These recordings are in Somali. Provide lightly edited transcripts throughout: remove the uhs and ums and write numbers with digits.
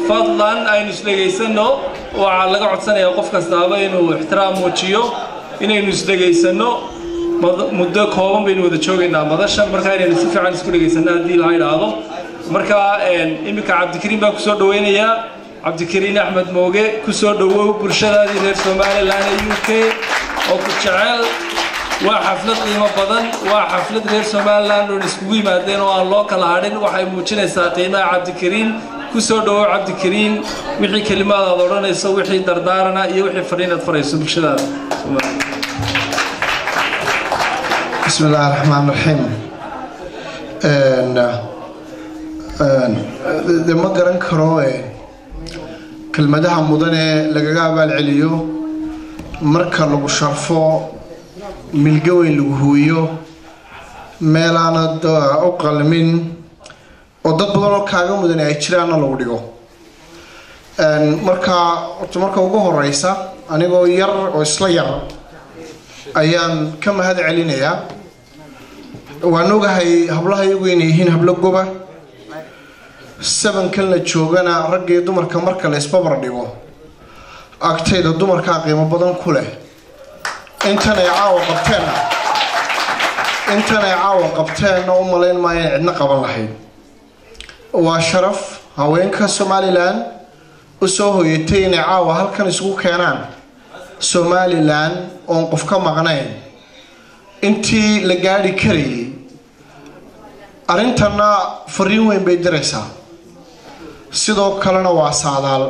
فضلاً أين سلجيسنو وعلى قعد سنة يوقف كستابين واحترام وشيو إنه نسلجيسنو مدة كوم بين وده شوقنا مدرسة مركاين نسيف عن سلجيسنو دي الهاي هذا مركا إمك عبد الكريم بكسر دوينيا عبد الكريم أحمد موجي كسر دوو برشلة دي غير سومالي لنا UK أو كتشعل وحفلة قيمة بدن وحفلة غير سومالي لنا نسوي مادين والله كالعادين وحيموتشين ساقينا عبد الكريم كسر دو عبد الكريم وحي كلمات ضرورنا يسوي حي دردارنا يوحي فرينة فريس برشلة بسم الله الرحمن الرحيم لما قرن كروي كلمتها مدنة لقاقابة العليو مركا لغو شرفو ملقوين لغو هويو ميلانا أقل من ودad badan oo kaaga mudan ay jiraan lagu dhigo marka ugu horeysa anigoo yar oo isla yar ayaan ka mahad celinayaa waan ogahay hablaha iyagu inay yihiin hablo goba 7 kan la joogana rag iyo dumarka marka la isbabar dhigo agtayda dumarka qiimo badan ku leh intan ay caawa qabteen oo malayn maayeen cidna qaban lahayd وشرف هوينك سوماليلاند وسوه يتين عاوة هل كان يسوق كينان سوماليلاند ونقفك مغنين انتي لقاري كري أرنتنا فرين وين بيدرسا سيدو كلنا واسادال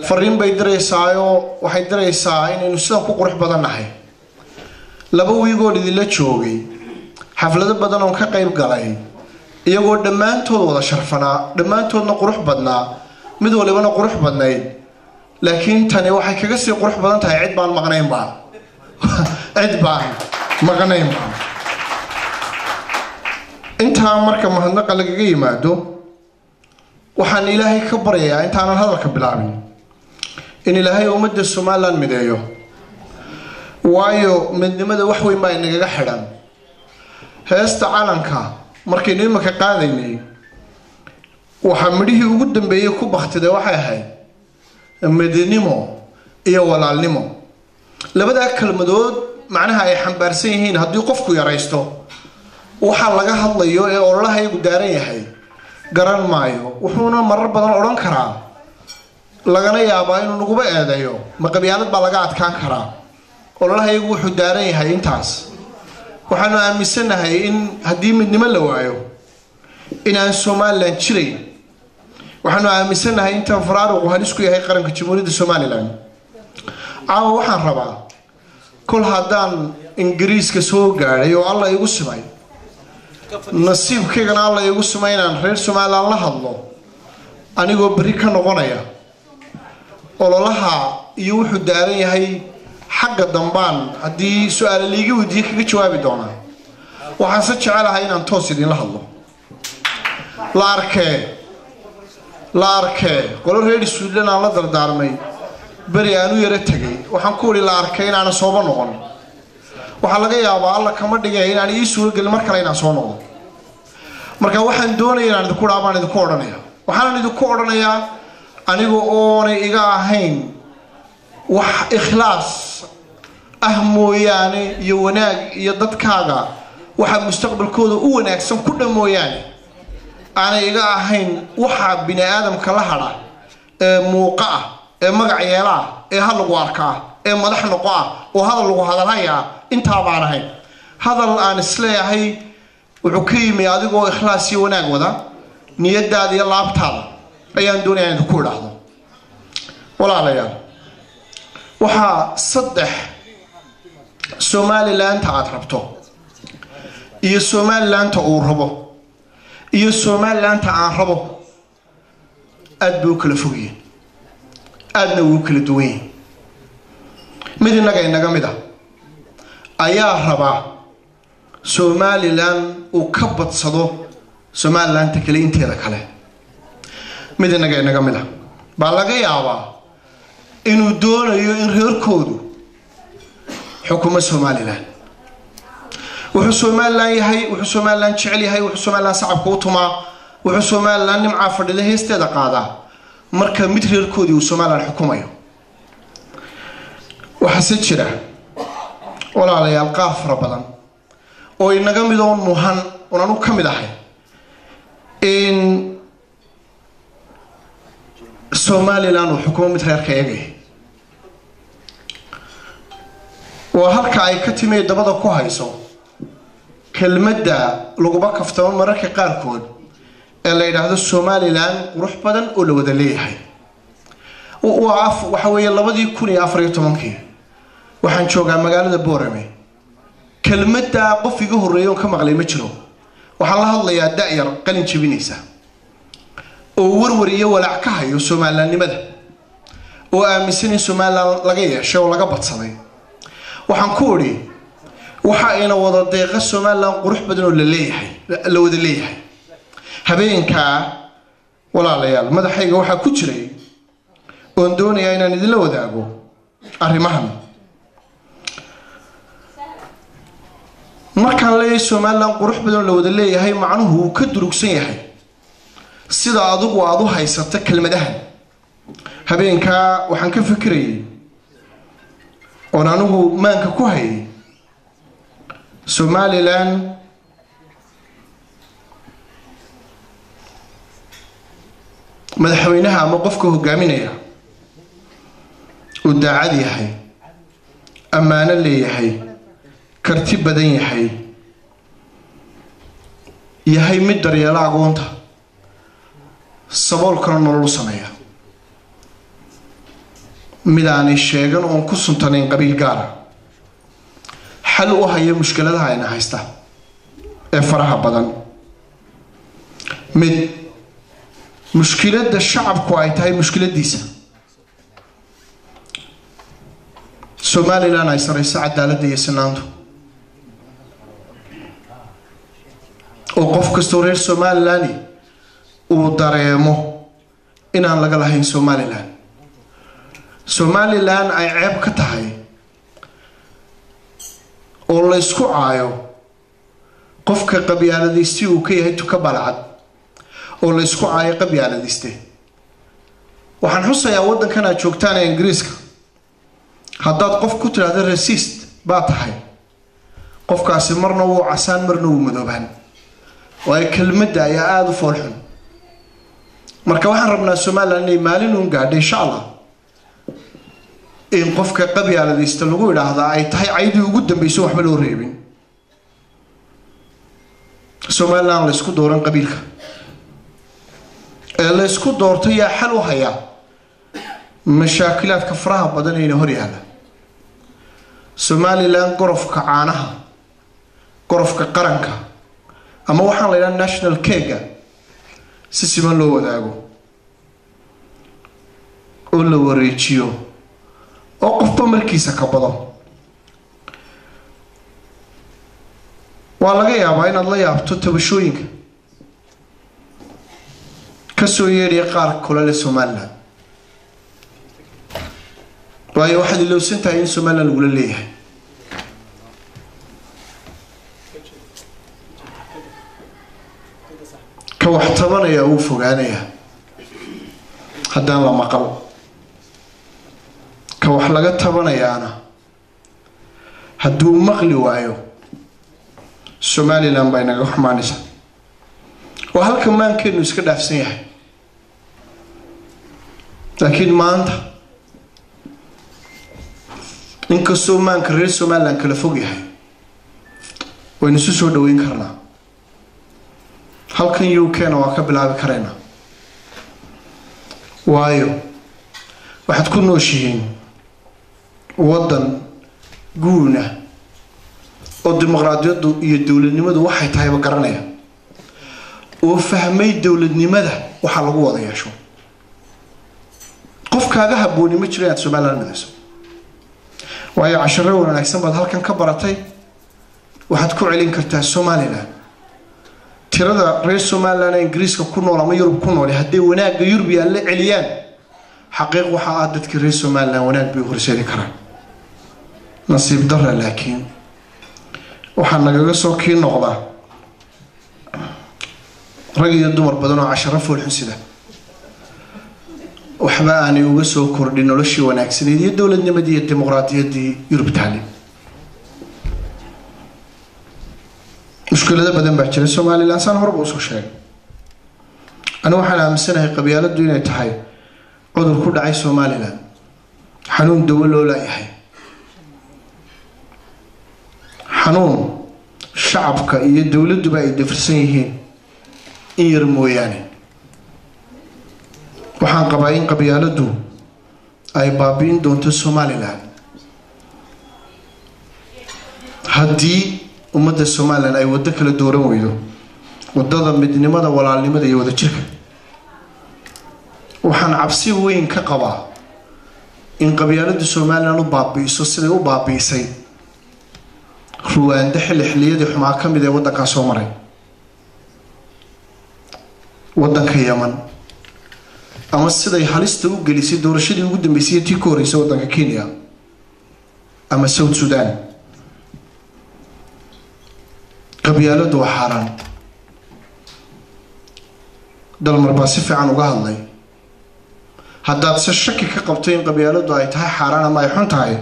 فرين بيدرسا وحي درسا إن نسلم كقرح بدن نحي لبو يقول دي لتشوغي حفلة بدن ونكا قيب قلعي iyagoo dhammaantood wada sharfanaa dhammaantoodna qurux badnaa mid walibana qurux badnayd laakiin tani waxay kaga sii qurux badan tahay cid baan maqnaynba intaa marka mahadnaqa lagaga yimaado waxaan ilaahay ka baryayaa intaanan hadalka bilaabin in ilaahay ummadda Soomaaliland mideeyo waayo midnimada wax weyn baa inaga xidhan heesta calanka markaynu imaka qaadaynay waxa midhii ugu dambeeyay ku baxtiday waxay ahayd midnimo iyo walaalnimo labada kalmadood macnaha ay xambaarsan yihiin haddii qofku yaraysto waxa laga hadlayo ee ololahayagu daaran yahay garan maayo wuxuuna marar badan odhan karaa lagana yaabaa inuu naguba eedayo maqabyaalad baa laga adkaan karaa ololahayagu wuxuu daaran yahay intaas waxaanu aaminsanahay in haddii midnimo la waayo in aan Soomaaliland jiray waxaanu aaminsanahay in tan faraaruq halis ku yahay qaranka Jamhuuriyadda Soomaaliland caawa waxaan rabaa kul haddaan Ingiriiska soo gaaray oo Allah igu simay nasiibkaygana Allah igu simay inaan reer Soomaaliland la hadlo anigoo bari ka noqonaya ololaha iyo wuxuu daaran yahay حق الدنبان هدي سؤال اللي يجي وديك جوابي دونا وحنصير شعلها هنا نتوصل له الله لاركه قولوا ريدي سودنا الله دردارمي بريانو يرتجي وحنقول لاركين أنا صوبا نقول وحلاقي يا أبا الله كمان دقيقة يعني يسوق المركلة هنا صونو مركا واحد دوني يعني ذكور أبان ذكورنا يا وحنا ذكورنا يا أنا يقولون إيجا هين وح إخلاص أهمو يعني يوناج يضد كذا وح مستقبل كود وناك سم كل مو يعني أنا إيجا هين وح بني آدم كلهرة موقع مقع يلا هذا الواركة مدح نقاع وهذا اللي هذا هيا أنت عبارة هاي هذا الآن سلايا هي وحكيم يادقو إخلاص يوناج وذا نيد هذه الله بتاعه أيان دنيا يعني ذكور هذا ولا عليا وها صدح Somaliland تعرفته إيه Somaliland تعرفه إيه Somaliland تعرفه أدبو كل فوقين أدنو كل دوين mid inaga mid ah ayaa rabaa Somaliland uu ka badsado Somaliland kale inteeda kale mid inaga mid ah baa laga yaabaa inuu doonayo in reerkoodu xukumo Somaliland wuxuu Somaliland yahay wuxuu Somaliland jecel yahay wuxuu Somaliland shacabka u tumaa wuxuu Somaliland nimca fadhida heesteeda qaada marka mid reerkoodii uu Somaliland xukumayo waxa jira walaalayaal qaar fara badan oo inaga mid oo muhan oo aanu kamid ahay in Somaliland uu xukumo mid reerka yahay waa halka ay ka timay dabada ku hayso kelmadda lagu kaftamo mararka qaarkood ee la yiraahdo Somaliland qurux badan oo la wada leeyahay waxa weeye 2014 waxaan joogaa magaalada Boorame kelmadda qof iga horeeyo ka maqlay ma jiro waxa la hadlayaa daayar qalin jibinaysa oo warwariyo walaac ka hayo Somalilandnimada oo aaminsan in Somaliland laga yeesho oo laga badsaday waxaan ku ori waxa ayna wada deeqa Somaliland qurux badan oo la wada leeyahay habeenka walaalayaal madaxayga waxa ku jiray oo doonaya inaan idin la wadaago arrimahan markaan leeyahay Somaliland qurux badan la wada leeyahay macnuhu uu ka durugsan yahay sida adigu aad u haysato kelmadahan habeenka waxaan ka fikirayay oo anigu maanka ku hayay Somaliland madaxweynaha ama qofka hogaaminaya uu daacad yahay amaano leeyahay karti badan yahay mid daryeela agoonta saboolkana nolol sameeya midaan sheegan oo ku suntanayn qabiil gaar xal u haya mushkiladaha ay haysta ee faraha badan mid mushkilada shacabku ay tahay mushkiladiisa Somaliland ay sareysa cadaalad iyo sinaanto oo qof kasta reer Somaliland uu dareemo inaan laga lahayn Somaliland ay ceeb ka tahay oo la isku caayo qofka qabyaaladiisii uu ka yahay tuka balcad oo la isku caayo qabyaaladiiste waxaan xusayaa wadankan aad joogtaan ee Ingiriiska haddaad qof ku tiraahdo racist baa tahay qofkaasi marna wuu casaan marna wuu madoobaan waa kelmadda ayaa aad u foolxun marka waxaan rabnaa Somaliland inay maalin uun gaadho insha Allah in qofka qabyaaladiista lagu yiraahdo ay tahay caydii ugu dambeysay waxba loo reebin Somaliland la isku dooran qabiilka ee la isku doortay yaa xal u haya mashaakilaadka faraha badan ee hor yaala Somaliland gorofka caanaha gorofka qaranka ama waxaan la yiraahdaa national cake si siman loo wadaago oo la wareejiyo oo qofba markiisa ka bado waa laga yaabaa inaad la yaabto tabashooyinka ka soo yeedhay qaar kale Somaliland waayo waxaad ilowsantahay in Somaliland lagu leeyahay ka wax tabanaya uu fogaanaya haddaan la maqal ka wax laga tabanayaana hadduu maqli waayo Somaliland bay naga xumaanaysa oo halka maankeenu iska dhaafsan yahay laakiin maanta inkastoo maanka reer Somaliland kala fog yahay waynu isu soo dhaweyn karnaa halkan UK-na waa ka bilaabi kareena waayo waxaad ku nooshihiin wadan guuna oo dimuqraadiyadu iyo dawladnimadu waxay tahay garanaya oo fahmay dawladnimada waxa lagu wada yeesho qofkaaga habooni ma jiro inaad Somaliland midayso waayo casharo wanaagsan baad halkan ka baratay waxaad ku celin kartaa Somaliland tirada reer Somaliland ee Ingiriiska ku nool ama Yurub ku nool haddii wanaagga Yurub ay la celiyaan xaqiiq waxa aad dadka reer Somaliland wanaag bay horseedi karaan nasiib darra laakiin waxa nagaga soo kii noqda rag iyo dumar badan oo casharo foolxun sida waxba aanay uga soo kordhin noloshii wanaagsaneed iyo dawladnimadii iyo dimuqraadiyaddii Yurub taali mushkilada badan baa jira Somaliland san horba u soo sheegay ana waxaan aaminsanahay qabyaaladdu inay tahay cudur ku dhacay Somaliland xanuun dawo loo leeyahay xanuun shacabka iyo dawladduba ay dafirsan yihiin in yar mooyaane waxaan qabaa in qabyaaladdu ay baabi'in doonto Somaliland haddii ummadda Somaliland ay wada kala dooran weydo wadada midnimada walaalnimada iyo wada jirka waxaan cabsi weyn ka qabaa in qabyaaladdu Somaliland u baabi'iso siday u baabi'isay ruwaanda xiliyadii xumaa ka mid ee wadanka soo maray wadanka Yemen ama siday halista u gelisay doorashadii ugu dambeysay tii ka horeysay wadanka Kenya ama South Sudan qabyaaladdu waa xaraan dal marba si fiican uga hadlay haddaad si shaki ka qabto in qabyaaladdu ay tahay xaraan ama ay xun tahay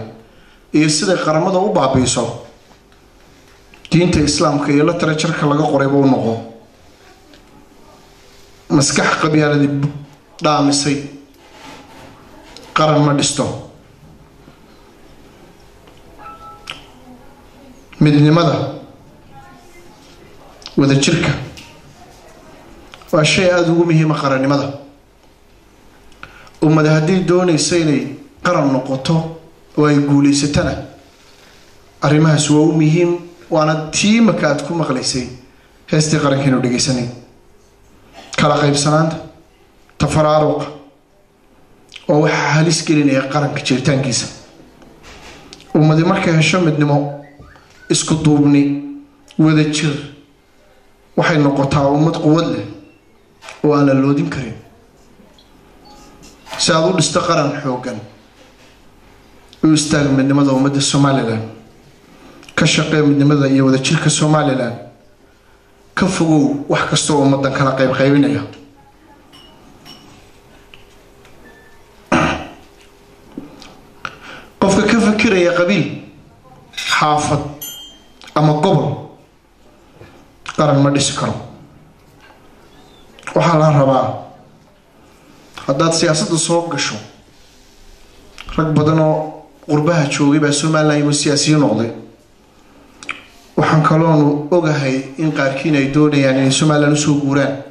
iyo siday qaramada u baabi'iso diinta islaamka iyo la tarajarka laga qorayba u noqo maskax qabyaaladii dhaamisay qaran ma dhisto midnimada wada jirka waa shay aad ugu muhiim ah qarannimada ummada haddii doonaysa inay qaran noqoto oo ay guulaysatana arrimahaas waa u muhiim waana tii marka aad ku maqlaysay heestii qarankeenu dhegaysanay kala qaybsanaanta tafaraaruq oo waxa halis gelinaya qaranka jiritaankiisa ummadi markay hesho midnimo isku duubni wada jir waxay noqotaa ummad quwad leh oo aan la loodin karin si aad u dhisto qaran xoogan u istaag midnimada ummadda Somaliland ka shaqee midnimada iyo wada jirka Somaliland ka fogow wax kasta oo ummadan kala qaybinaya qofka ka fikiraya qabiil xaafad ama gobol qaran ma dhisi karo waxaa la rabaa haddaad siyaasadda soo gasho rag badan oo qurbaha joogay baa Somaliland iyo siyaasiyiin noqday waxaan kaloon ogahay in qaarkiin ay doonayaan inay Somaliland u soo guuraan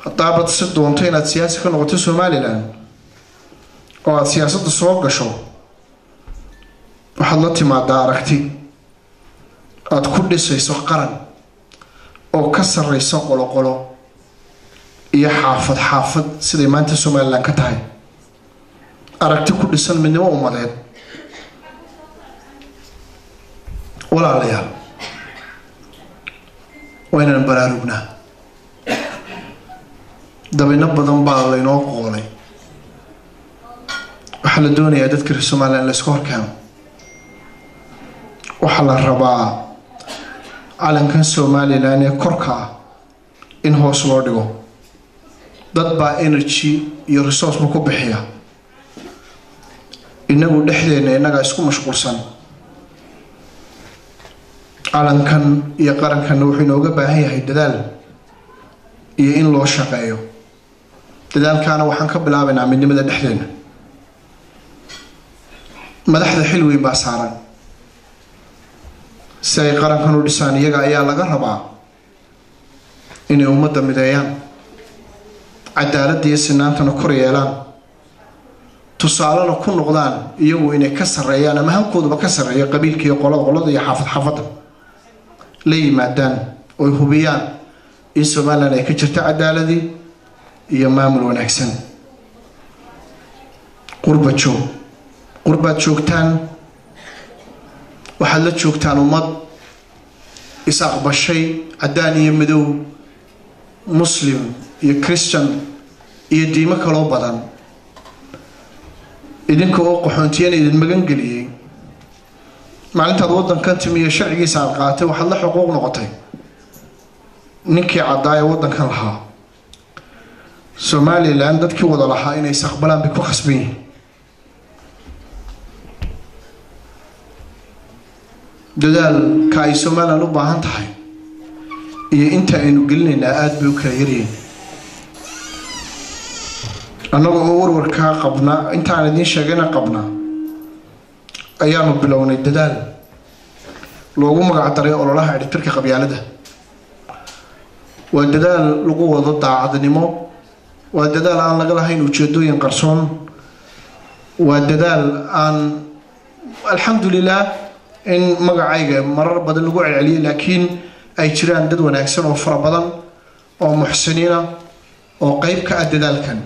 haddaba si doonto inaad siyaasi ka noqoto Somaliland oo aad siyaasadda soo gasho waxaad la timaadaa aragti aad ku dhisayso qaran oo ka sarreysa qolo iyo xaafad siday maanta Somaliland ka tahay aragti ku dhisan midnimo ummadeed walaalayaal waynaan baraarugnaa dabino badan baa laynoo qoolay waxaa la doonayaa dadka reer Somaliland la isku horkeeno waxaa la rabaa calankan Somaliland ee korka ah in hoos loo dhigo dad baa energy iyo resource ku bixiya inagu dhexdeena inaga isku mashquulsan calankan iyo qarankan wuxuu inooga baahan yahay dadaal iyo in loo shaqeeyo dadaalkaana waxaan ka bilaabaynaa midnimada dhexdeena madaxda xil weyn baa saaran si ay qarankan u dhisaan iyaga ayaa laga rabaa inay ummadda mideeyaan cadaaladda iyo sinaantana kor yeelaan tusaalena ku noqdaan iyagu inay ka sarreeyaan ama halkooduba ka sarreeyo qabiilka iyo qolada iyo xaafadda la yimaadaan oo hubiyaan in Somaliland ay ka jirto cadaaladii iyo maamul wanaagsan qurba joog qurbaad joogtaan waxaad la joogtaan ummad isaqbashay caddaan iyo madow muslim iyo christian iyo diimo kaloo badan idinka oo qaxoontiyana idin magan geliyey maalintaad waddankan timiyo sharcigiisa aad qaatay waxaad la xuquuq noqotay ninkii caddaa ee waddankan lahaa Somaliland dadkii wada lahaa inay isaqbalaan bay ku khasban yihiin dadaalka ay Somaliland u baahan tahay iyo inta aynu gelinaynaa aad bay u kala yaryihiin annaga oo warwarkaa qabna intaan idiin sheegayna qabna ayaanu bilownay dadaal loogu magac daray ololaha ciribtirka qabyaalada waa dadaal lagu wado daacadnimo waa dadaal aan laga lahayn ujeedooyin qarsoon waa dadaal aan alxamdulilah in magacayga marar badan lagu celceliyay laakiin ay jiraan dad wanaagsan oo fara badan oo muxsiniina oo qayb ka ah dadaalkan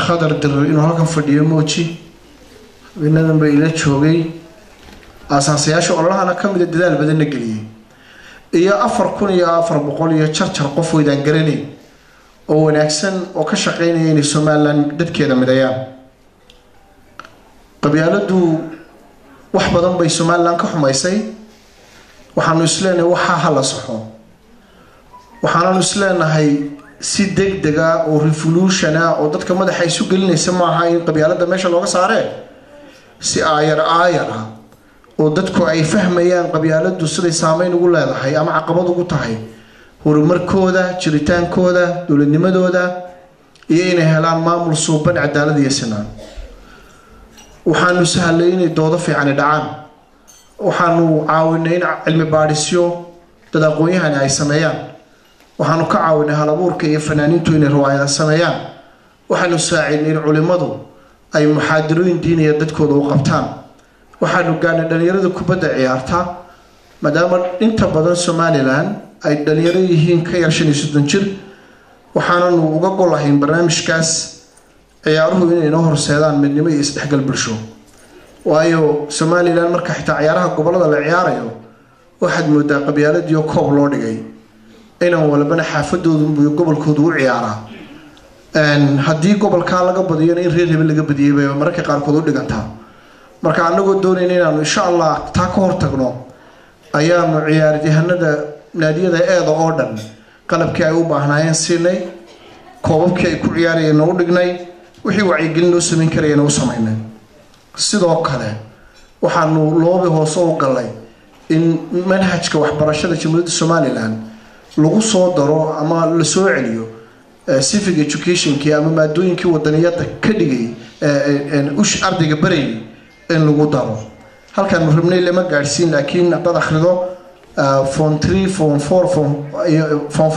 khadar dir inuu halkan fadhiyo mooji binadan bay ila joogay asaasayaasha ololahana ka mid ah dadaal badanna geliyay iyo 4400 iyo jarjar qof weydaan garanay oo wanaagsan oo ka shaqeynaya in Somaliland dadkeeda midayaan qabyaaladu wax badan bay Somaliland ka xumaysay waxaanu isleenahay waxa hala saxo waxaanu isleenahay si degdeg ah oo revolution ah oo dadka madaxa isu gelinaysa ma aha in qabyaalada meesha looga saaree si aayar oo dadku ay fahmayaan qabyaaladu siday saameyn ugu leedahay ama caqabad ugu tahay horumarkooda jiritaankooda dowladnimadooda iyo inay helaan maamul suuban cadaalad iyo sinaan waxaanu sahlay inay doodo fiican dhacaan waxaanu caawinay in cilmi baadhisyo dad aqoon-yahan ay sameeyaan waxaanu ka caawinay halabuurka iyo fanaaniintu inay riwaayada sameeyaan waxaanu saacidnay in culimadu ay muxaadarooyin diiniya dadkooda u qabtaan waxaanu gaarnay dhalinyarada kubadda ciyaarta maadaama inta badan Somaliland ay dhalinyaro yihiin ka yar 35 jir waxaanu uga golahayn barnaamijkaas ciyaaruhu inay noo horseedaan midnimo iyo isdhexgal bulsho waayo Somaliland marka xitaa ciyaaraha gobolada la ciyaarayo waxaad moodaa qabyaaladii oo koob loo dhigay inaan walbana xaafadoodu iyo gobolkoodu u ciyaaraa haddii gobolka laga badiyo in reer hebel laga badiyay bay mararka qaarkood u dhigantaa marka anagoo doonayna inaanu insha Allah taa ka hortagno ayaanu ciyaaryahanada naadiyada eeda oo dhan qalabkii ay u baahnaayeen siinay koobabkii ay ku ciyaarayeen oo dhignay wixii wacyigelin loo sameyn karayeen oo sameynay sidoo kale waxaanu loobi hoos u galay in manhajka waxbarashada Jamhuuriyadda Somaliland lagu soo daro ama la soo celiyo civic education ki ama maadooyinkii wadaniyada ka dhigay ardayga baray in lagu daro halkan rabnay lama gaarsiin laakiin dad akhrido form 3 form 4 form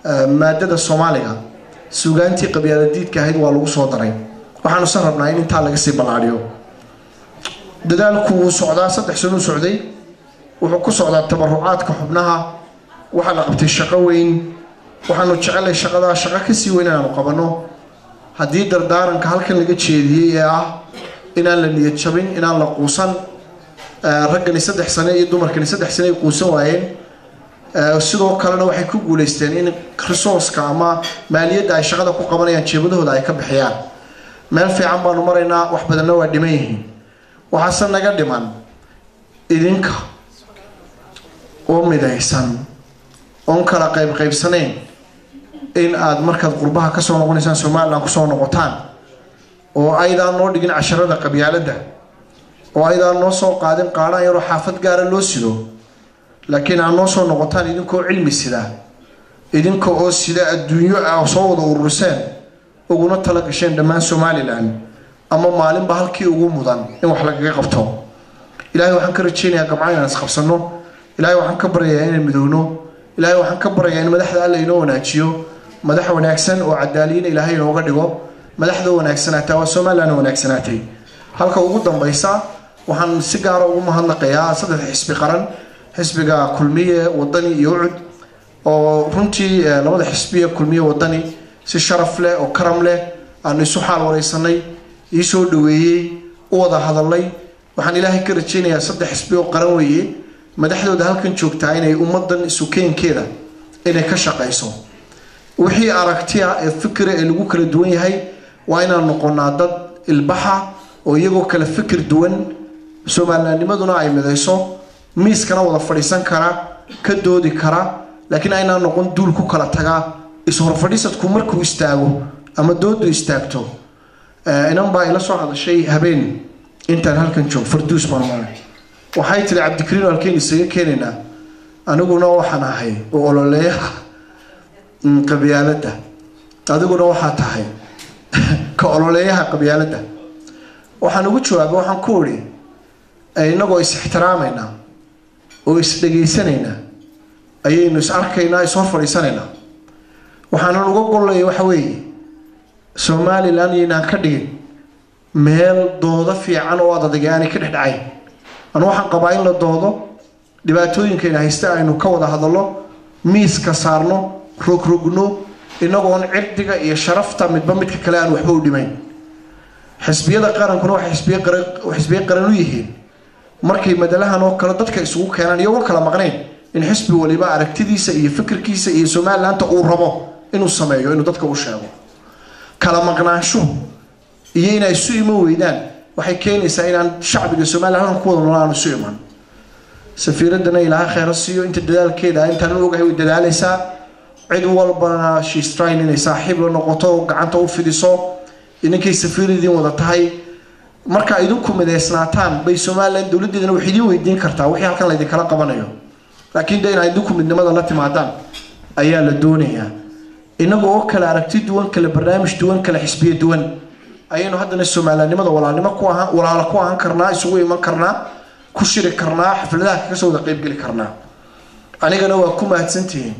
4 maadada Soomaaliga suugaantii qabyaaladiidka ahayd waa lagu soo daray waxaanu san rabnaa in inta laga sii balaariyo dadaalku socdaa 3 sano socday wuxuu ku socdaa tabarucaadka xubnaha waxa la qabtay shaqo weyn waxaanu jecelay shaqada ka sii weyn inaanu qabano haddii dardaaranka halkan laga jeediyay ee ah inaan la niyad jabin inaan la quusan raggani 3 sano iyo dumarkani 3 sano ay quusan waayeen sidoo kalena waxay ku guuleysteen in resource-ka ama maaliyadda ay shaqada ku qabanayaan jeebadooda ay ka bixiyaan meel fiican baanu maraynaa wax badanna waa dhiman yihiin waxaase naga dhiman idinka oo midaysan oon kala qaybsanayn in aad markaad qurbaha ka soo noqonaysaan Somaliland ku soo noqotaan oo aydan noo dhigin casharada qabyaalada oo aydan noo soo qaadin qaaraan yar oo xaafad gaar ah loo sido laakiin aan noo soo noqotaan idinkoo cilmi sida idinka oo sida adduunyo ah soo wada ururseen uguna tala gasheen dhammaan Somaliland ama maalinba halkii ugu mudan in wax laga qabto ilaahay waxaan ka rajeynayaa gamcayna is qabsano ilaahay waxaan ka baryayaa inaan midowno ilaahay waxaan ka baryayaa in madaxda Alle inoo wanaajiyo madax wanaagsan oo cadaalad ilaahay inooga dhigo madaxda wanaagsanaataa waa Somaliland wanaagsanaaday halka ugu dambaysa waxaan si gaar ah ugu mahadnaqayaa 3 xisbi qaran xisbiga kulmiye wadani iyo ucud oo runtii labada xisbiye kulmiye wadani si sharaf leh oo karam leh aan isu xal wareysanay isoo dhaweeyay wada hadalay waxaan ilaahay ka rajaynayaa 3 xisbi oo qaran weeye madaxdooda halkan joogtaa inay ummadan isu keenkeeda inay ka shaqeyso wixii aragtiya ee fikir ee lagu kala duwan yahay waa inaan noqonaa dad ilbaxa oo iyagoo kala fikir duwan Soomaalilandnimaduna ay midayso miiskana wada fadhiisan kara ka doodi kara laakiin ayna noqon duul ku kala taga is hor fadhiisadku markuu istaago ama doodu istaagto inaan baa ila soo hadashay habeen intaan halkan joog farduus marmaan waxay tiri Cabdikariin halkeen isaga keenayna aniguna waxaan ahay oo ololeeyaha qabyaalada adiguna waxa tahay ka ololeeyaha qabyaalada waxaan ugu jawaabay waxaan ku wari inagoo is ixtiraamayna oo is dhageysanayna ayaynu is arkaynaa is hor fadhiisanayna waxaan ugu golay waxa weeye Somaliland inaan ka dhigin meel dooda fiican oo adagayaan ka dhexdhacay aan waxaan qabaa in la doodo dhibaatooyinkeena haysta aynu ka wada hadalno miiska saarno rogrogno inagoo cirdiga iyo sharafta midba midka kale aan waxba u dhimayn xisbiyada qarankuna waxa xisbiye qaran u yihiin markay madalahan oo kala dadka isugu keenaan iyagoo kala maqnayn in xisbi waliba aragtidiisa iyo fikirkiisa iyo Somaliland uu rabo inuu sameeyo inuu dadka u sheego kala maqnaansho iyo inay isu iman weydaan waxay keenaysaa inaan shacbiga Soomaaliland ku wada noolaan isu iman safiiradana ilaahay khayr siiyo inta dadaalkeeda intaan ogahay way dadaalaysaa cid walbana she's trying inay saaxiib la noqoto gacanta u fidiso inankay safiiradii wada tahay marka idinku mideysnaataan bay Soomaaliland dawladeedana wax idin weydiin kartaa wixii halkan la idin kala qabanayo laakiin deena idinku midnimada la timaadaan ayaa la doonayaa inagoo kala aragti duwan kala barnaamij duwan kala xisbiye duwan ayaynu haddana Soomaalilandnimada walaalo ku ahaan karnaa isugu iman karnaa ku shiri karnaa xafladaha ka soo wada qayb gali karnaa anigana waa ku mahadsantihiin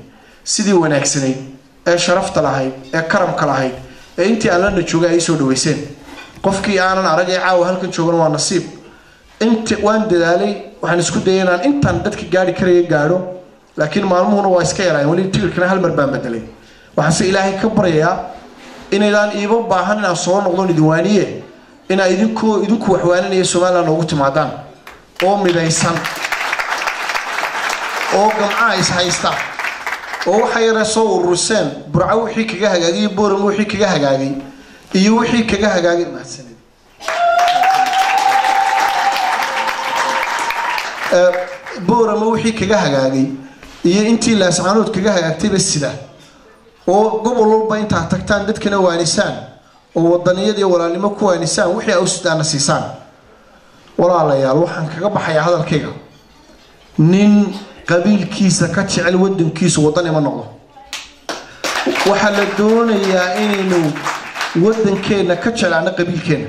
sidii wanaagsaneyd ee sharafta lahayd ee karamka lahayd ee intii aan la joogay ay soo dhaweyseen qofkii aanan aragay caawa halkan joogan waa nasiib inta waan dadaalay waxaan isku dayay inaan intaan dadka gaari karaya gaaro laakiin maalmuhuna waa iska yaraan wali tigirkana hal mar baan bedelay waxaan si ilaahay ka baryayaa inaan iiba baahan inaan soo noqdo nidaamiyay in ay idinku waxwaaninayo Soomaaliland ugu timaadaan oo midaysan oo gamcaa is haysta oo waxa yara soo urursan burco wixii kaga hagaagay booram wixii kaga hagaagay iyo wixii kaga hagaagay mahadsanid booram wixii kaga hagaagay iyo intii la saxanood kaga hagaagtay sida oo gobol walba inta tagtaan dadkana waanisaan oo wadaniyada walaalnimo ku waanisaan wixii ay u sidaan siisaan walaalayaal waxaan kaga baxayaa hadalkayga nin qabiilkiisa ka jecel wadankiisa wadan ima noqdo waxa la doonayaa inaynu wadankeena ka jeclaano qabiilkeena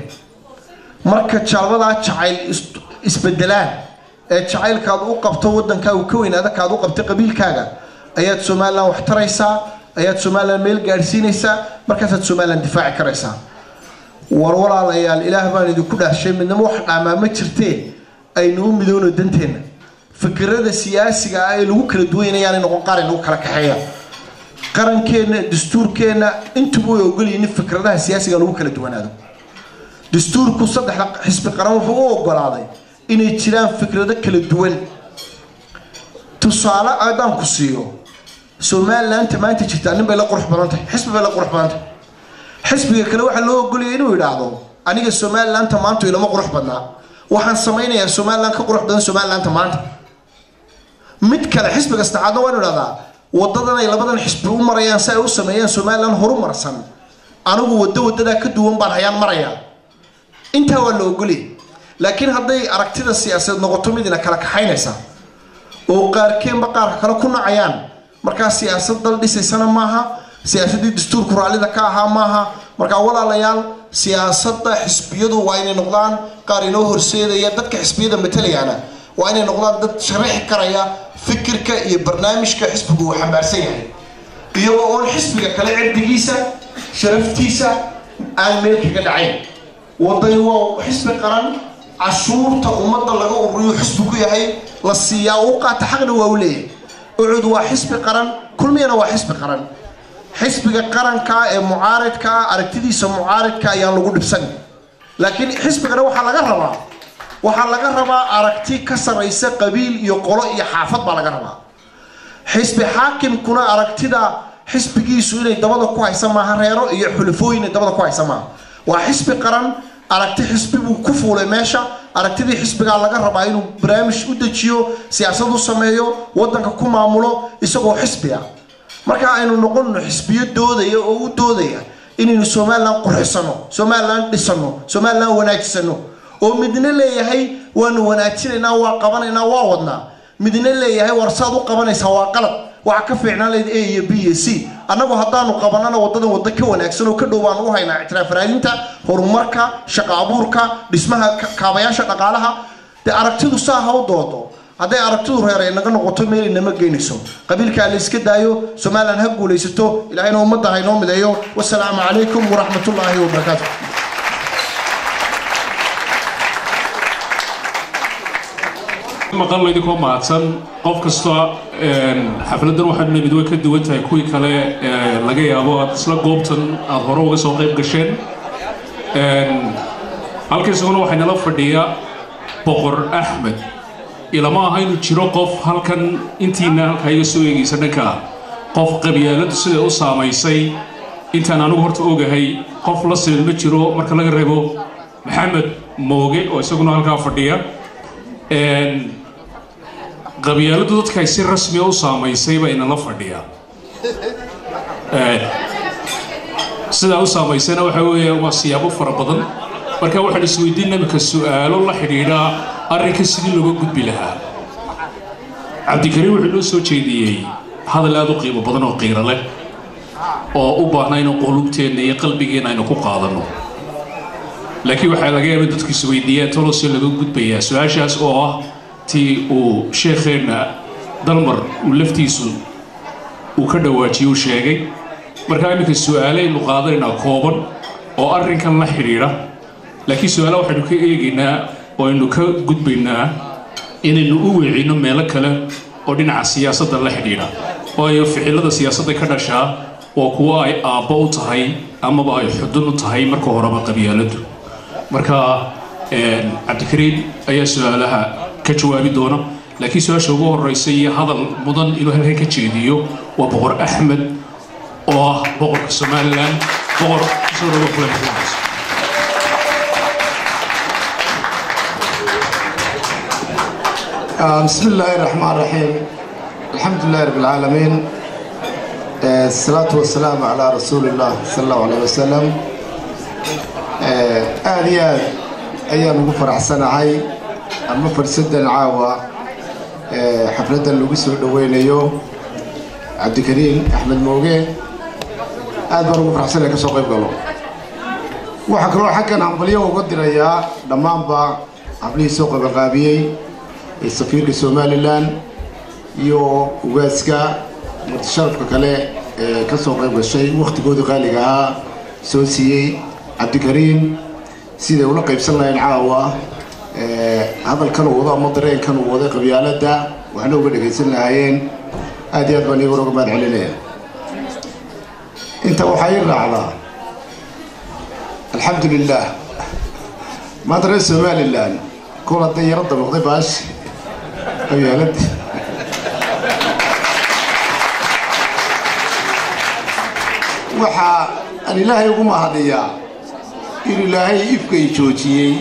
marka jalbada jacayl isbedelaan ee jacaylkaad u qabto wadankaaga ka weyn adakaad u qabtay qabiilkaaga ayaad Soomaaliland wax taraysaa ayaad Soomaaliland meel gaarsiinaysaa markaasaad Soomaaliland difaaci karaysaa walaalayaal ilaah baan idinku dhaashay midnimo wax dhaamaama jirtee aynu u midoono danteena fikrada siyaasiga ah ee lagu kala duwanayaan noqon qaran lagu kala kaxeeya qarankeena dastuurkeena intuu way ogolyihiin fikradaha siyaasiga lagu kala duwanaado dastuurku saddex xisbi qaran wuxuu u ogolaaday inay jiraan fikrado kala duwan tusaale aadaan ku siiyo Soomaaliland maanta jirta nin bay la qurux badan tahay xisbi bay la qurux badan tahay xisbiga kale waxa loo ogoliyay inuu yiraahdo aniga Soomaaliland maanta ilama qurux badnaa waxaan samaynayaa Soomaaliland ka qurux badan Soomaaliland maanta mid kale xisbiga saacado waan yiraahdaa wadadan ay labadan xisbi u marayaan si ay u sameeyaan Soomaaliland horumarsan anigu wadada ka duwan baan hayaan marayaa inta waa loo ogoliyay laakiin hadday aragtida siyaasadeed noqoto midna kala kaxaynaysa oo qaarkeenba qaar kale ku nacayaan marka siyaasad dal dhisaysana maaha siyaasadii dastuurku raalida ka ahaa maaha marka walaalayaal siyaasadda xisbiyadu waa inay noqdaan qaar inoo horseedaya dadka xisbiyada matalayana waa inay noqdaan dad sharaxi karaya fikirka iyo barnaamijka xisbigu uu xambaarsan yahay iyagoo oo xisbiga kale cirdigiisa sharaftiisa aan meel kaga dhacayn waday waa xisbi qaran cashuurta ummadda laga ururiyo xisbigu yahay la siiyaa oo qaata xaqna waa u leeyahay ucud waa xisbi qaran kulmiyana waa xisbi qaran xisbiga qaranka ee mucaaradka aragtidiisa mucaaradka ayaan lagu dhibsan laakiin xisbigana waxaa laga rabaa aragti ka saraysa qabiil iyo qolo iyo xaafad baa laga rabaa xisbi xaakimkuna aragtida xisbigiisu inay dabada ku haysan maaha reero iyo xulufooyin dabada ku haysan maaha waa xisbi qaran aragti xisbi buu ku fuulay meesha aragtidii xisbiga laga rabaa inuu barnaamij u dejiyo siyaasad u sameeyo wadanka ku maamulo isagoo xisbiga marka aynu noqonno xisbiyo doodaya oo u doodaya inaynu Soomaaliland qurxisano Soomaaliland dhisano Soomaaliland wanaagsano oo midna leeyahay waanu wanaajinaynaa waa qabanaynaa waa wadnaa midna leeyahay warsaad u qabanaysa waa qalad waxa ka fiicnaan leed A iyo B iyo C annagu haddaanu qabanana wadada ka wanaagsan oo ka dhowaan u haynaa ictiraaf raadinta horumarka shaqo abuurka dhismaha kaabayaasha dhaqaalaha aragtidu saaha u doodo hadday aragtidu reeray naga noqoto meel inama geynayso qabiilka la iska daayo Soomaaliland ha guulaysato ilaahayna ummadda ha inoo mideeyo wassalaamu calaykum waraxmatullaahi wabarakaatuh maqal idinko maadsan qof kasta xafladan waxaan nimid way ka duwan tahay kuwii kale laga yaabo aad isla goobtan aad hore uga soo qayb gasheen halkaasuna waxay nala fadhiyaa boqor Axmed ilama aha inuu jiro qof halkan intiina halka iga soo eegaysa dhanka qof qabyaaladu sida u saamaysay intaan anigu horta ogahay qof la siman ma jiro marka laga reebo Maxamed Mooge oo isaguna halka fadhiya qabyaaladu dadka si rasmi ah u saamaysay bay nala fadhiyaa sida u saamaysayna waxa weeye waa siyaabo fara badan marka waxaan isweydiinaa marka su'aalo la xiriira arrinka sidii looga gudbi lahaa Cabdikariim wuxuu noo soo jeediyay hadal aad u qiimo badan oo qiiro leh oo u baahnaa inuu qulubteena iyo qalbigeena aynu ku qaadano laakiin waxaa laga yaabaa dadku isweydiiyaan tolo si laga gudbayaa su'aashaas oo ah tii uu sheekheena dalmar uu laftiisu uu ka dhawaajiyo sheegay marka iminka su'aalaynu qaadanaynaa kooban oo arrinkan la xiriira laakiin su'aalaha waxaynu ka eegaynaa oo aynu ka gudbaynaa inaynu u weecino meelo kale oo dhinaca siyaasadda la xidhiidha waayo ficilada siyaasadda ka dhashaa waa kuwa ay aabbo u tahay amaba ay xudun u tahay marka horeba qabyaaladu marka Cabdikariim ayaa su'aalaha ka jawaabi doona laakiin su'aasha ugu horeysa iyo hadal mudan inuu halkan ka jeediyo waa boqor Axmed oo ah boqorka Soomaaliland boqor soo dhawaad بسم الله الرحمن الرحيم الحمد لله رب العالمين الصلاة والسلام على رسول الله صلى الله عليه وسلم آليات أيام مفرح سنة هاي المفرح سدن عاوة حفلة اللوبس والدوين يوم Cabdikariim Axmed Mooge aad baan ugu faraxsanahay ka soo qayb galo waxa kale oo xaggan hambalyo uga dirayaa dhamaanba hablihii soo qabanqaabiyey ee safiirka Somaliland iyo ugaaska mutasharrafka kale ee ka soo qayb gashay waqtigooda qaaliga ah soo siiyey Cabdikariim sidii uu la qaybsan lahayn caawa hadalkan uu wado ama dareenkan uu wado qabyaalada waxna uga dhageysan lahaayeen aad iyo aad baan iigu uga mahadcelinaya inta waxaa ii raacdaa alxamdulilah maanta reer Somaliland kol hadday yaro dabaqday baash qabyaalad waxaa aan ilaahay ugu mahadiyaa in ilaahay ifkay joojiyey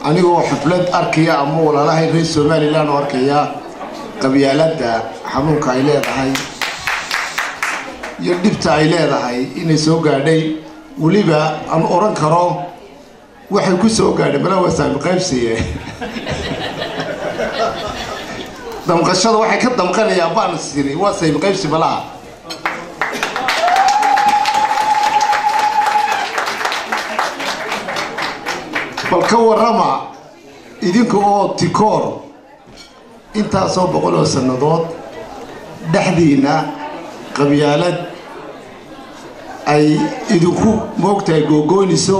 anigoo xaflad arkaya ama walaalahay reer Somaliland oo arkaya qabyaalada xanuunka ay leedahay iyo dhibta ay leedahay inay soo gaadhay waliba aan oran karo waxay ku soo gaadhay balawasaan qaybsiye damqashada waxay ka damqanayaan baan siri waa sayb qaybsi balaa balka warama idinku oo tikoor intaasoo boqol oo sanadood dhaxdiina qabyaalad ay idinku moogtahay googoynayso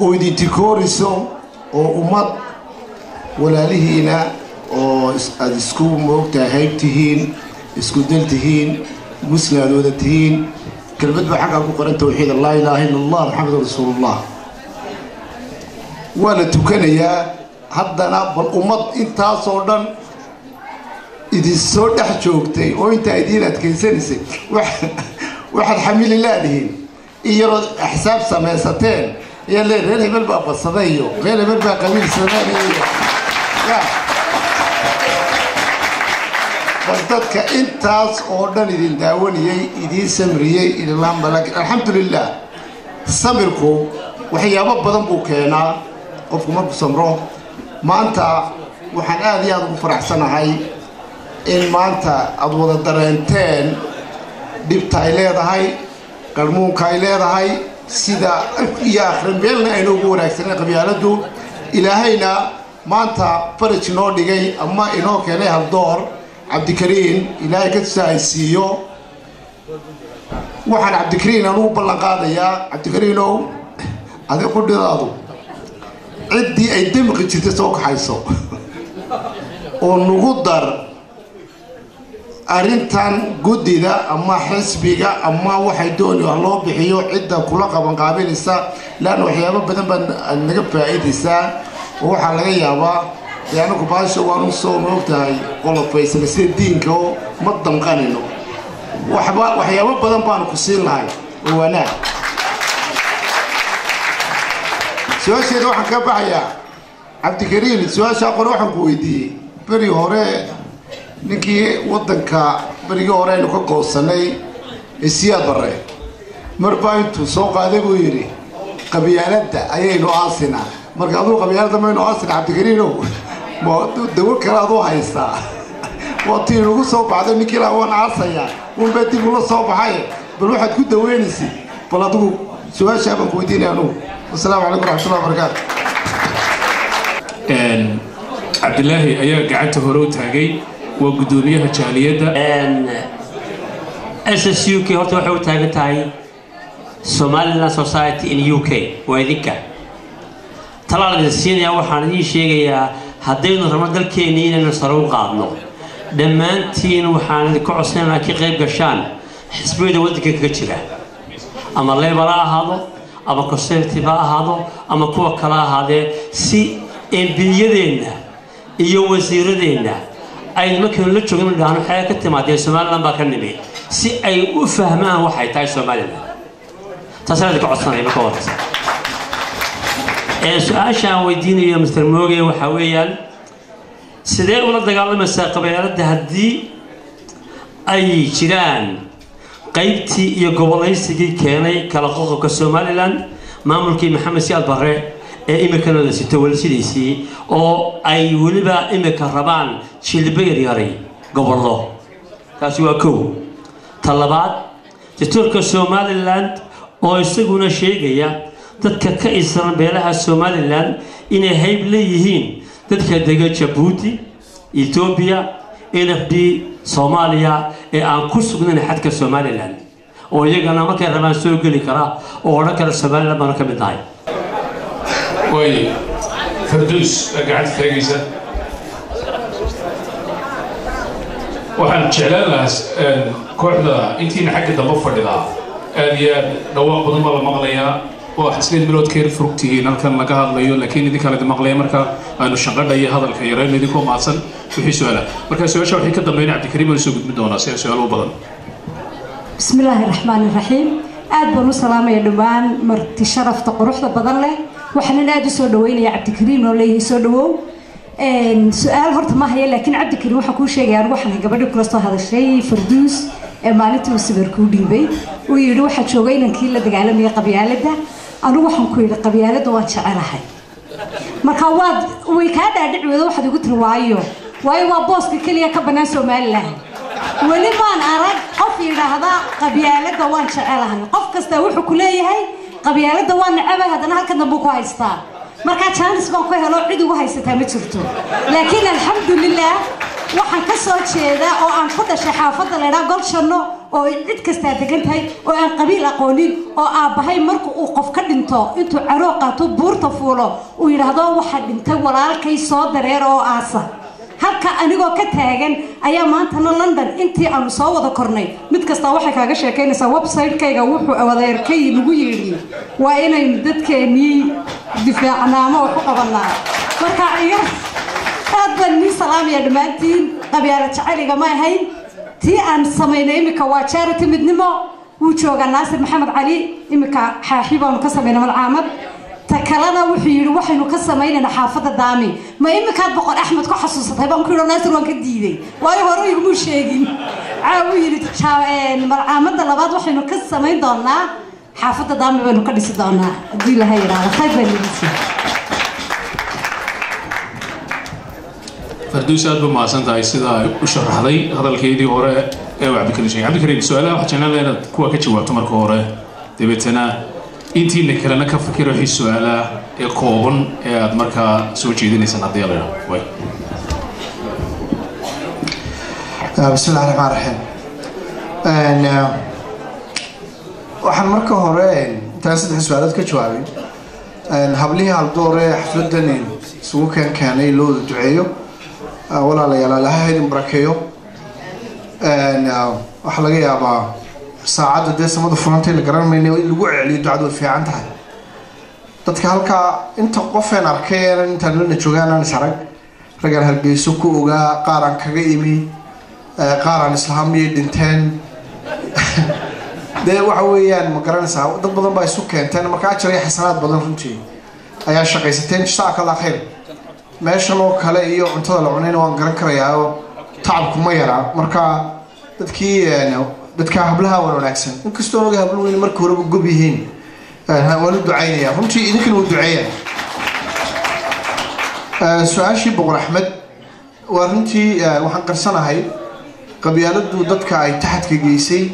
oo idin tikooriso oo ummad walaalihiina oo aad isku moogtahay hayb tihiin isku dal tihiin muslaadooda tihiin كلمة بحقها قرن توحيد لا إله إلا الله محمد رسول الله ولا تكنيا هدنا بالأمة أنت صورا إذا صورت حجوكتي وأنت أدينك كنسنسي واحد حميل الله دهين يرى حساب سماستين يلا غير بالباب الصديو غير بالباب قليل سناني فضلك انت اوردن idin daawaniyay idin samriyay ilaa balag alxamdulillah samirku waxyaabo badan buu keenaa qofku markuu samro maanta waxaan aad iyo aad ugu faraxsanahay in maanta aad wada dareenteen dhibta ay leedahay qalmuunka ay leedahay sida iyo akhribeelna aynu ugu wanaagsanay qabyaaladu ilaahayna maanta faraj noo dhigay ama inoo keenay hal door cabdikariin ilaahay ka saaysiyo waxaan cabdikariin aanu ballan qaadayaa cabdikariinow adiga qudhidaadu ciddii ay damqi jirtay soo kaxayso oo nugu dar arrintan guddida ama xisbiga ama waxay doonayaan loo bixiyo cidda kula qaban qaabilaysa laana waxyaabo badan baa naga faa'iidaysaa oo waxaa laga yaabaa anagu baasha waanu soo moogtahay qolofaysan sida diinka oo ma damqanino waxyaabo badan baanu ku siin lahay oo wanaag su-aasheeda waxaan ka baxayaa cabdikariin su-aashaa qore waxaan ku weydiiyey beri hore ninkii waddanka berigii hore aynu ka goosanay siyaad barre marbaa intuu soo qaaday buu yidhi qabyaaladda ayaynu aasinaa marka aduu qabyaaladda maynu aasina cabdikariinow dawo kale aduu haystaa waatii lagu soo baxday ninkii laa waan aasayaa unbaa dib ula soo baxay bal waxaad ku daweynaysid bal adigu su-aashaa baan ku weydiinaya anugu wasalaamu calaykum waraxmatullahi wabarakaatu cabdilaahi ayaa gacanta hore u taagay waa guddoomiyaha jaaliyadda SSUK horta waxay u taagan tahay Somaliland Society in UK waa idinka talaalada siinaya waxaan idin sheegayaa haddaynu rabno dalkeena inaynu sare u qaadno dhammaantiin waxaan idinku codsanaynaa ka qayb gashaan xisbiyada waddanka kaga jira ama Labour ha ahaado ama Conservative ha ahaado ama kuwa kale ha ahaadee si MPyadeenna iyo wasiiradeenna ay markaynu la joogno dhaano waxay ka timaadeen Somaliland baa ka nimid si ay u fahmaan waxay tahay Somaliland taasina ka codsanay marka horeysa su-aashaan weydiinayo Mr. Moge waxa weeyaan sidee ula dagaalamaysaa qabyaaladda haddii ay jiraan qaybtii iyo gobolaysigii keenay kala qoqobka Somaliland maamulkii Maxamed Siyaad Barre ee imikana la sito walsidiisii oo ay waliba imika rabaan jilbeer yaray gobollo taasi waa kow talabaad dastuurka Somaliland oo isaguna sheegaya dadka ka isran beelaha Somaliland inay hayb leeyihiin dadka degan Djibouti Ethiopia NFD Soomaaliya ee aan ku sugnayn xadka Somaliland oo iyagana markay rabaan soo gali kara oo oran kara Somaliland baan ka mid nahay way Farduus gacanta taagaysa waxaan jeclaan lahaa kooxda intiina xagga dambe fadhida aad iyo aad dhawaaq badan baa la maqlayaa oo xisbiid bilood keer furugtihiin halkan laga hadlayo laakiin idin kale maqlaya marka aanu shaqada iyo hadalka yareen idinku maadsan wixii su'aala marka su'aasha waxay ka dambeeyeen Cabdikariim oo soo gudbin doona si su'aalo badan bismillaahir rahmaanir rahiim aad baan u salaamay dhamaan marti sharafta quruxda badan leh waxaan aad u soo dhaweynaya Cabdikariim oo leeyahay soo dhawow su'aal horta ma hayo laakiin Cabdikariim waxa ku sheegay anigu waxaan gabadha kula soo hadashay Farduus ee maalintii sawir ku dhiibay oo yiri waxa joogay inankii la dagaalamay qabyaaladda anigu waxaan ku yiri qabyaaladda waan jecelahay marka waad way ka dhaadhiciyada waxa ugu tiri waayo waa booska kaliya ka banaan Somaliland wali maan arag qof yiraahda qabyaaladda waan jecelahay qof kasta wuxuu ku leeyahay qabyaaladda waan nacabahay hadana halkan dambe ku haystaa marka chance baan ku helo cid ugu haysataa ma jirto laakiin alxamdulillah waxaan ka soo jeedaa oo aan ku dhashay xaafadda leedahay Golshano oo cid kasta degan tahay oo aan qabiil aqoonin oo aabahay markuu uu qof ka dhinto intuu caroo qaato buurta fuulo uu yiraahdo waxa dhintay walaalkay soo dareer oo aasa halka anigoo ka taagan ayaa maantana London intii aanu soo wada kornay mid kasta waxay kaaga sheekeynaysaa website-kayga wuxuu awadeerkay lagu yeedhi waa inaynu dadkeenii difaacnaamo wax u qabanaa marka iga aad baan ni salaamaya dhamaantiin qabyaalad jacayliga ma ahayn tii aan samaynay imika waa charity midnimo wuu joogaa Naasir Maxamed Cali imika xaaxibaanu ka samaynay malcaamad takalana wuxuu yiri waxaynu ka samaynayna xaafada daami ma imika boqor Axmed ku xasuusatay baan ku yiri Naasir waan ka diiday waayo hore igu sheegin caawu yiri malcaamada labaad waxaynu ka samayn doonaa xaafada daami baynu ka dhisi doonaa hadii la hayraado qayb baan dhisi فردوس أدب مع سنت عيسى وشرح هذي هذا الكيدي وراء عبد الكريم شيء عبد الكريم سؤال واحد كنا لنا كوا كتشوا تمر كورة تبتنا أنتي نكرنا كفكر في السؤال يقوون مركا سوتشي دني سنة ديالنا وين بسم الله الرحمن الرحيم waxaan marka hore taasad xisbaadad ka jawaabay hablihi hal doore xafladan isugu keenay loo duceeyo walaalayaal Ilaahay idin barakeeyo waxa laga yaabaa saacada deesamada furantay la garanayno in lagu celiyo ducadu fiican tahay dadka halka inta qofeen arkeen inta la joogaan sarag ragal halgeeso ku ogaa qaaran kaga imi qaaran islaamiyay dhinteen de waxa weeyaan ma garanaysaa dad badan baa isu keenteen marka ajriga xisanaad badan runtii ayaa shaqaysateen jazaaka Allah khayr meeshan oo kale iyo cuntada la cunayna waan garan karayaa tacabku ma yara marka dadka hablaha wanaagsan inkastoo oga hablo weyn markii hore gob yihiin wala ducaynaya runtii idinkan uu duceeyaa su'aashii boqor Axmed waa runtii waxaan qarsanahay qabyaaladu dadka ay taxadka geysay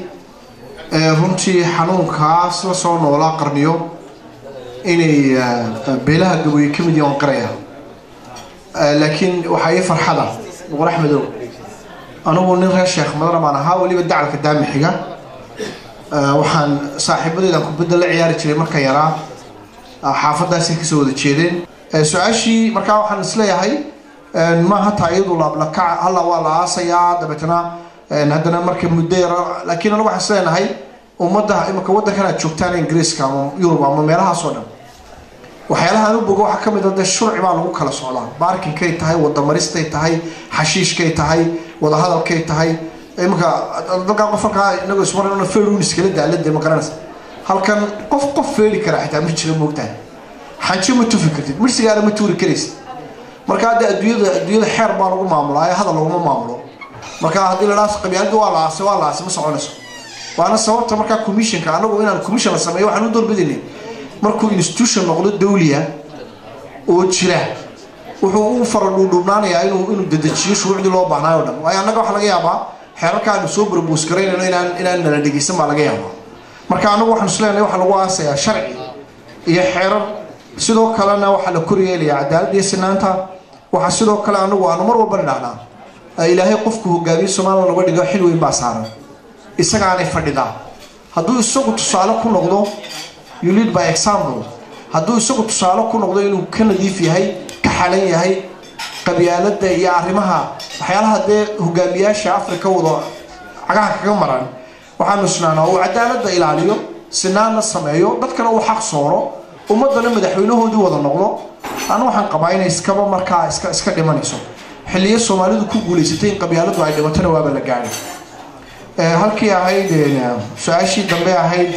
runtii xanuunkaas la soo noolaa qarniyo inay beelaha gaboy ka mid yihiin qaraya laakiin waxa ay farxada boqor Axmed anigu nin reer Sheekh Madar baan ahaa waliba dacalka daamixiga waxaan saaxiibadeyda ku bedel ciyaari jiray marka yaraa xaafadaasi ka soo wada jeedeen su'aashii marka waxaan isleeyahay ma hata iyadu laabla ka halla waa la aasaya dabeetana haddana marka muddo yar laakiin anigu waxaan isleeyahay ummadda imika waddankan aad joogtaan Ingiriiska ama Yurub ama meelaha soo dhan waxyaalaha aanu bogo waxa kamid ah sharci baa lagu kala socdaa baarkinkay tahay wada maristay tahay xashiishkay tahay wada hadalkay tahay imika dadka qofka inagu ismarayna feeruun iskala daalada ma garanaysa halkan qof feeri kara xitaa ma jiro moogtaan xanji ma tufi kartid mirsigaana ma tuuri karaysid marka adduunyada xeer baa lagu maamulaa hadal lagu maamulo marka hadii la dhaas qabyaaladu waa la ma soconayso waana sababta marka commissionka anagu inaan commission la sameeyo waxaan u doorbidinay markuu institution noqdo dawliya oo jira wuxuu u faradhuubnaanayaa inuu dedejiyo shuruucdii loo baahnaayo dhan waayo annaga waxa laga yaabaa xeerarkaanu soo barbuus garaynayno inaan nala dhegeysan baa laga yaabaa marka anagu waxaan isleenahay waxa lagu aasayaa sharci iyo xeerar sidoo kalena waxa la koryeelaya cadaalad iyo sinaanta waxa sidoo kale anagu aanu mar walba dhacnaa ilaahay qofku hogaamiye Soomaaliya laga dhigo xil weyn baa saaran isagaanay fadhidaa hadduu isagu tusaale ku noqdo you lead by example hadduu isagu tusaale ku noqdo inuu ka nadiif yahay ka xalan yahay qabyaalada iyo arrimaha waxyaalaha de hogaamiyaasha Afrika wada cagaha kaga maran waxaanu isnaanaa oo cadaalada ilaaliyo sinaana sameeyo dadkana uu xaq sooro ummadana madaxweynahoodii wada noqdo aan waxaan qabaa inay iskaba markaa iska dhimanayso xilliyo Soomaalidu ku guuleysatay in qabyaaladu ay dhimatana waaba la gaaray halkii ahayd su'aashii dambe ahayd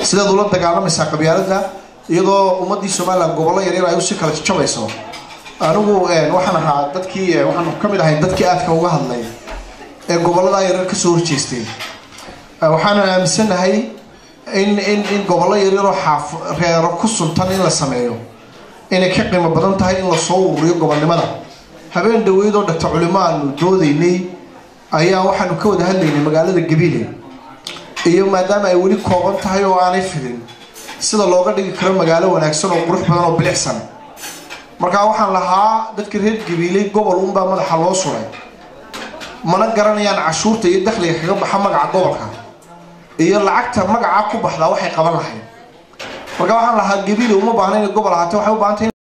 sida ula dagaalamaysa qabyaalada iyadoo ummadii Soomaaliland gobollo yaryar ay u si kala jabayso anigu waxaan ahaa dadkii waxaan kamid ahay dadkii aadka uga hadlay ee gobollada yaryar ka soo horjeestay waxaan aaminsanahay in gobollo yaryar oo reero ku suntan in la sameeyo inay ka qiimo badan tahay in la soo ururiyo gobolnimada habeen dhaweyd oo dhagta culimaanu doodaynay ayaa waxaanu ka wada hadlaynay magaalada Gabiile iyo maadaama ay wali kooban tahay oo aanay fidin sida looga dhigi karo magaalo wanaagsan oo qurux badan oo bilicsan marka waxaan lahaa dadka reer Gabiile gobol uun baa madaxa loo suray mana garanayaan cashuurta iyo dakhliga kaga baxa magaca gobolka iyo lacagta magaca ku baxda waxay qaban lahayd marka waxaan lahaa Gabiile uma baahnayn gobol ahaato waxay u baahan tahay